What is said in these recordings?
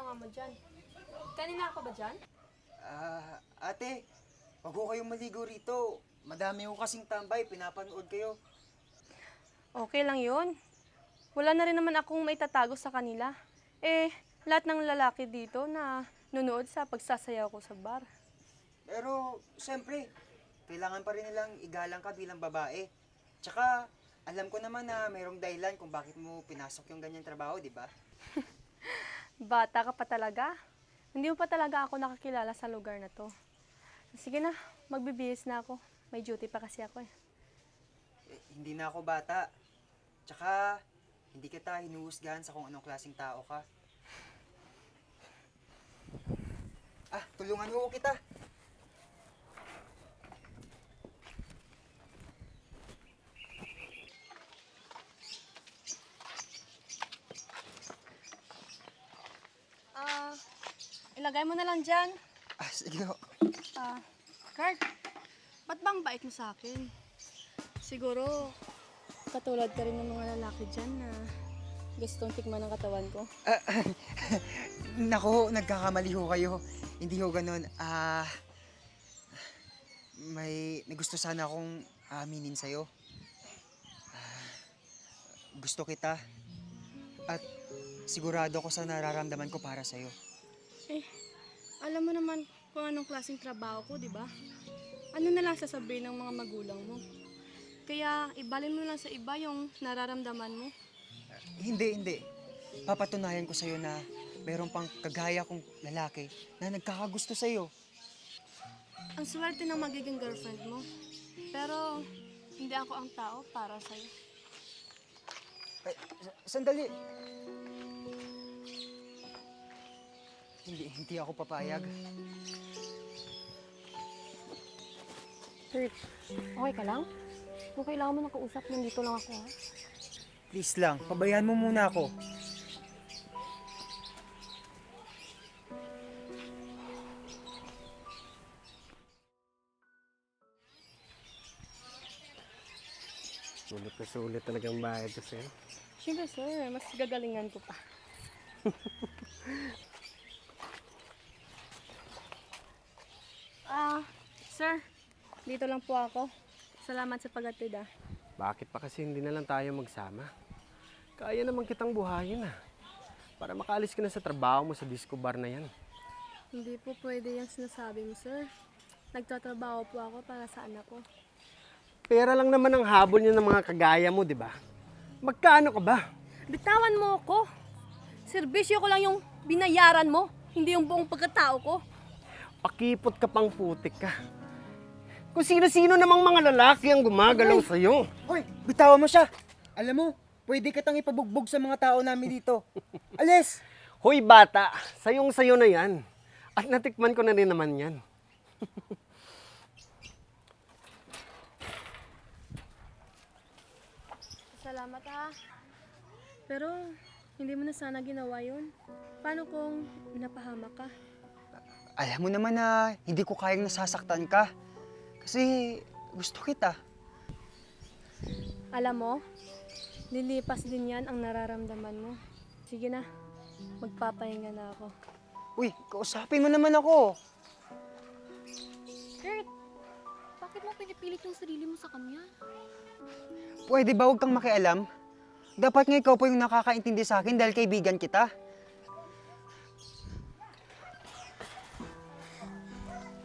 ginagawa mo dyan? Kanina ako ba dyan? Ate, wag ko kayong maligo rito. Madami ko kasing tambay, pinapanood kayo. Okay lang yun. Wala na rin naman akong maitatago sa kanila. Eh, lahat ng lalaki dito na nunood sa pagsasayaw ko sa bar. Pero, siyempre, kailangan pa rin nilang igalang ka bilang babae. Tsaka, alam ko naman na mayroong dahilan kung bakit mo pinasok yung ganyang trabaho, di ba? Bata ka pa talaga. Hindi mo pa talaga ako nakakilala sa lugar na to. Sige na, magbibihis na ako. May duty pa kasi ako eh. Hindi na ako bata. Tsaka, hindi kita hinuhusgahan sa kung anong klaseng tao ka. Tulungan mo kita. Ilagay mo na lang dyan. Sige ho. Kurt, ba't bang bait mo sa akin? Siguro, katulad ka rin ng mga lalaki dyan na gustong tikman ng katawan ko. Naku, nagkakamali ho kayo. Hindi ho ganun. May gusto sana akong aminin sa'yo. Gusto kita. At sigurado ko sa nararamdaman ko para sa'yo. Alam mo naman kung anong klaseng trabaho ko, di ba? Ano na lang sasabihin ng mga magulang mo? Kaya ibalin mo lang sa iba yung nararamdaman mo. Hindi. Papatunayan ko sa'yo na mayroon pang kagaya kong lalaki na nagkakagusto sa'yo. Ang swerte ng magiging girlfriend mo. Pero hindi ako ang tao para sa'yo. Sandali. Hindi ako papayag. Kurt, okay ka lang? Kung kailangan mo ng kausap, nandito lang ako ha. Please lang, pabayaan mo muna ako. Sulit na sulit talagang bayad ko sa'yo. Siyempre sir, mas gagalingan ko pa. Sir, dito lang po ako. Salamat sa pag-atid ah. Bakit pa kasi hindi na lang tayo magsama? Kaya naman kitang buhayin para makaalis ka na sa trabaho mo sa disco bar na yan. Hindi po pwede yung sinasabi mo sir. Nagtatrabaho po ako para sa anak ko. Pera lang naman ang habol niya ng mga kagaya mo, di ba? Magkano ka ba? Bitawan mo ako. Serbisyo ko lang yung binayaran mo, hindi yung buong pagkatao ko. Pakipot ka pang putik ka. Kung sino-sino namang mga lalaki ang gumagalaw sa'yo. Hoy, bitawan mo siya. Alam mo, pwede kitang ipabugbog sa mga tao namin dito. Alis! Hoy bata, sayong-sayo na yan. At natikman ko na rin naman yan. Salamat ha. Pero hindi mo na sana ginawa yun. Paano kung napahamak ka? Alam mo naman na hindi ko kayang nasasaktan ka. Kasi gusto kita. Alam mo, lilipas din yan ang nararamdaman mo. Sige na, magpapahinga na ako. Uy, kausapin mo naman ako. Kurt, bakit mo pinipilit yung sarili mo sa kanya? Pwede ba huwag kang makialam? Dapat nga ikaw po yung nakakaintindi sa akin dahil kaibigan kita.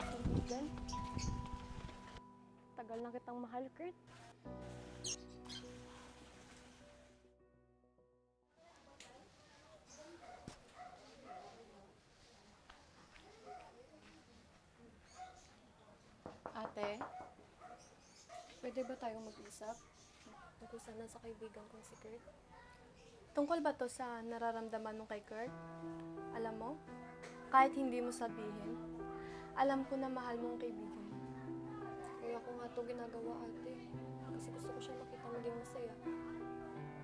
Kaibigan? Tagal na kitang mahal, Kurt. Ate, pwede ba tayong mag-usap? Tungkol sana sa kaibigan kong si Kurt. Tungkol ba to sa nararamdaman mo kay Kurt? Alam mo, kahit hindi mo sabihin, alam ko na mahal mo ang kaibigan mo. Kaya ko nga ito ginagawa, ate. Kasi gusto ko siya makita maging masaya.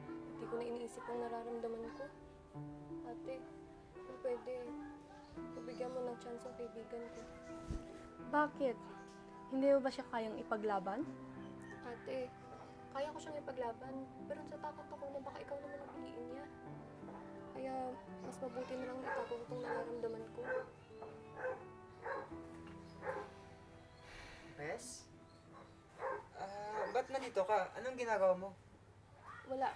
Hindi ko na iniisip ang nararamdaman ko. Ate, kung pwede, pabigyan mo ng chance ang kaibigan ko. Bakit? Hindi mo ba siya kayang ipaglaban? Ate, kaya ko siyang ipaglaban, pero natatakot ako na baka ikaw naman ang piliin niya. Kaya mas mabuti na lang itago ko itong nararamdaman ko. Bes? Ba't nandito ka? Anong ginagawa mo? Wala.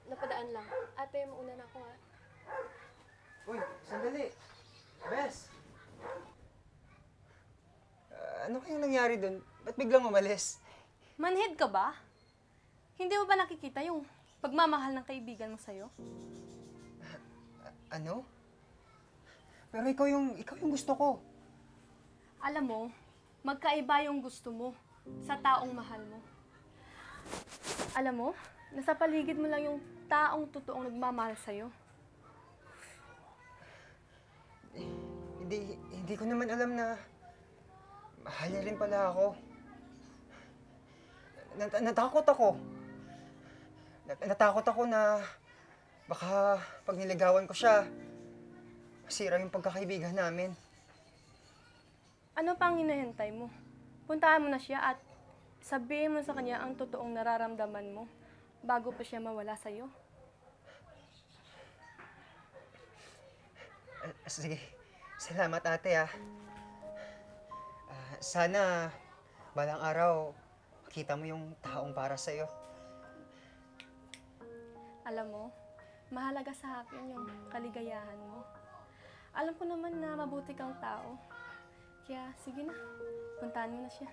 Napadaan lang. Ate, mauna na ako ha. Uy, sandali. Bes! Ano kayang nangyari dun? Ba't biglang umalis? Manhid ka ba? Hindi mo ba nakikita yung pagmamahal ng kaibigan mo sa'yo? Ano? Pero ikaw yung gusto ko. Alam mo, magkaiba yung gusto mo sa taong mahal mo. Alam mo, nasa paligid mo lang yung taong totoong nagmamahal sa'yo. Hindi ko naman alam na mahal niya rin pala ako. Natakot ako. Natakot ako na baka pag niligawan ko siya, masira yung pagkakaibigan namin. Ano pang hinahintay mo? Puntahan mo na siya at sabihin mo sa kanya ang totoong nararamdaman mo bago pa siya mawala sa'yo. Sige, salamat ate ah. Sana balang araw makita mo yung taong para sa'yo. Alam mo, mahalaga sa akin yung kaligayahan mo. Alam ko naman na mabuti kang tao. Kaya sige na, puntahan mo na siya.